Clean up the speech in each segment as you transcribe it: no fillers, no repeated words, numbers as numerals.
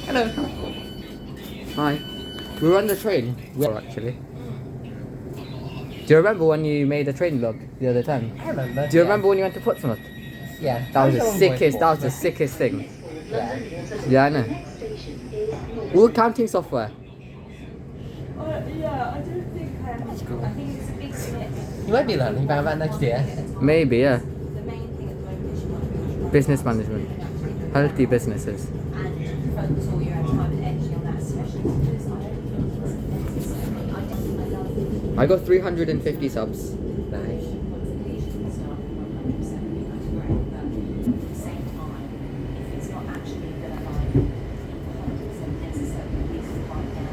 Hello. Hi. We were on the train. We were actually. Do you remember when you made a train vlog the other time? I remember. Do you remember when you went to Portsmouth? Yeah. That was I the always sickest. That was the Portsmouth. sickest thing. Yeah. Yeah, I know. All counting software. Yeah, I don't think That's cool. I think it's a big thing. You might be learning about that next year. Maybe, yeah. The main thing at the moment is you want to be Business management. Healthy businesses. and focus all your time and energy on that, especially because I don't think it's necessary. I definitely love I got 350 subs. Nice. qualifications, so I'm 100% think that's great, but at the same time, if it's not actually going to like 100% necessary, at least right now,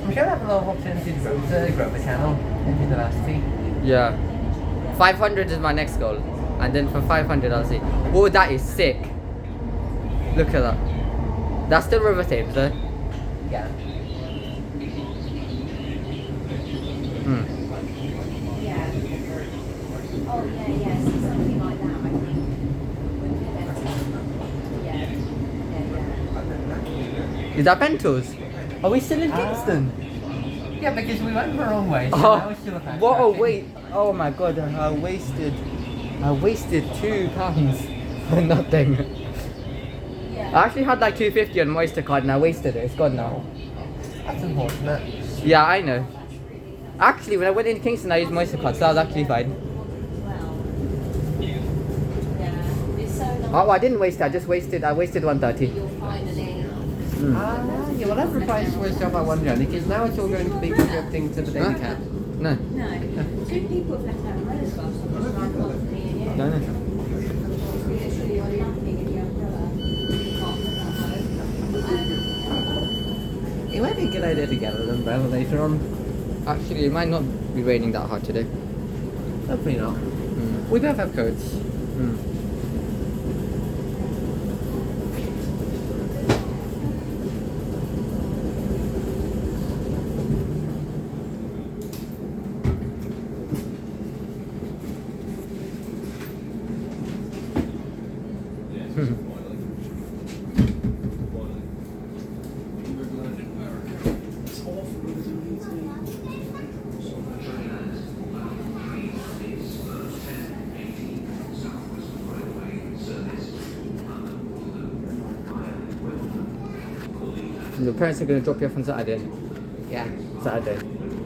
I'm sure I have a lot of opportunities to grow the channel in university. Yeah. 500 is my next goal. And then from 500 I'll see. Oh, that is sick. Look at that. That's the river Thames, though. Yeah. Hmm. yeah. Oh yeah, so something like that, I think would be better. Yeah. Is that Bentos? Are we still in Kingston? Yeah, because we went the wrong way. So now Oh, we're still back. what a wait! Oh my god, I wasted £2 for nothing. Yeah. I actually had like 250 on my Oyster card and I wasted it. It's gone now. That's unfortunate. Yeah, I know. Actually, when I went into Kingston, I used my Oyster card, so that was actually fine. Yeah. It's so nice. Oh, I didn't waste it. I wasted 130. You're finally. Yeah, well, I've replied to his job at one journey because now it's all going to be contributing to the daily Huh? cap. No, No. Good people have left out umbrellas well, so it's like not me and you. no, no. Literally, you're laughing in your umbrella. Can't put that home. It might be a good idea to get an umbrella later on. Actually, it might not be raining that hard today. Hopefully not. Mm. We both have coats. Mm. Your parents are going to drop you off on Saturday. Yeah. Saturday.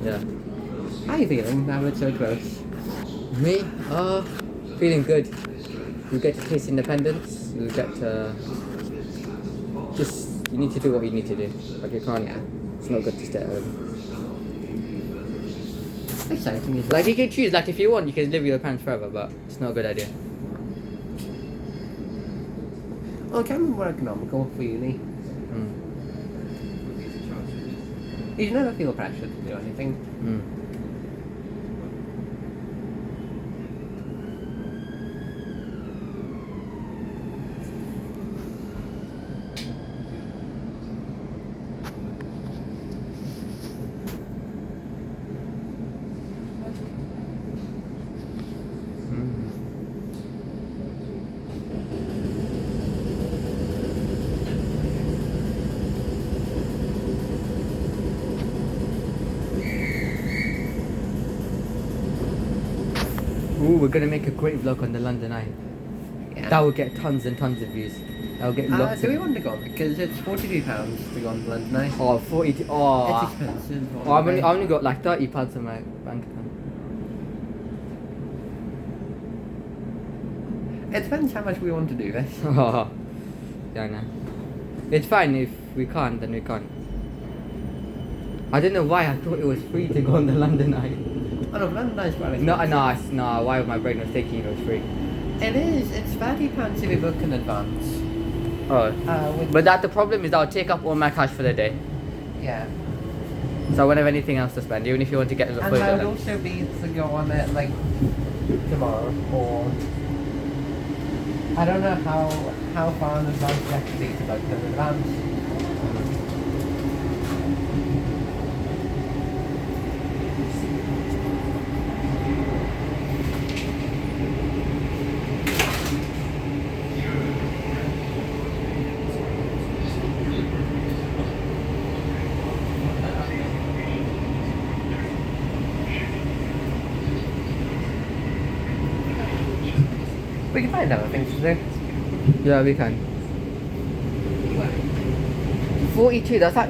Yeah. How are you feeling now it's so close? Me? Feeling good. You get to taste independence. You get to you need to do what you need to do. Like you can't. Yeah. It's not good to stay at home. Exciting, isn't it? Like you can choose. Like if you want, you can live with your parents forever, but it's not a good idea. Well, it can be more economical for uni. Mm. You should never feel pressure to do anything. Mm. Ooh, we're gonna make a great vlog on the London Eye. Yeah. That will get tons and tons of views. That will get lots Do we of. want to go? Because it's £42 to go on London Eye. Oh, 40. Oh, It's expensive. oh I've only got like £30 in my bank account. It depends how much we want to do this. Oh, yeah, I know. It's fine if we can't, then we can't. I don't know why I thought it was free to go on the London Eye. Oh no, London Eye's quite No, expensive. no. Why my brain was thinking it was free? It is. It's £30 if you book in advance. Oh, With, but the problem is I'll take up all my cash for the day, yeah. so I won't have anything else to spend. Even if you want to get the And food. that would also be to go on it like tomorrow or I don't know how far in advance you have to be to book in advance. find other things to do. Yeah, we can. 42, that's like...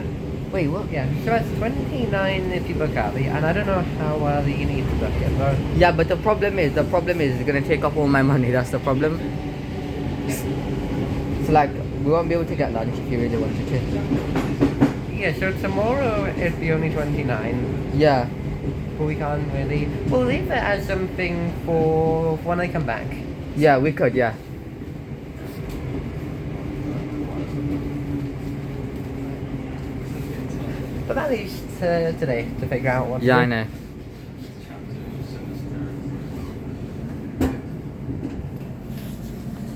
Wait, what? Yeah, so it's 29 if you book early, and I don't know how early you need to book it, but Yeah, but the problem is it's gonna take up all my money, that's the problem. So like, we won't be able to get lunch if you really wanted to. yeah, so tomorrow is the only 29, Yeah. but we can't really, we'll leave it as something for when I come back. Yeah, we could, yeah. But that leaves today to figure out what Yeah, to I do. know.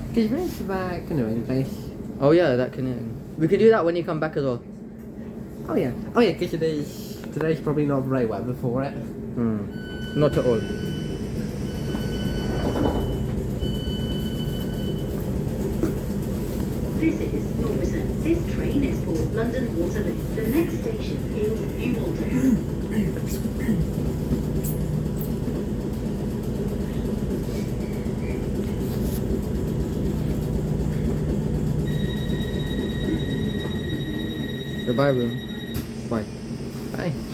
Because you mentioned about canoeing place. Oh yeah, that can. We can do that when you come back as well. Oh yeah, because today's probably not very weather for it. Not at all. This is Norbiton. This train is for London Waterloo. The next station is New Malden. Goodbye, room. Bye. Bye.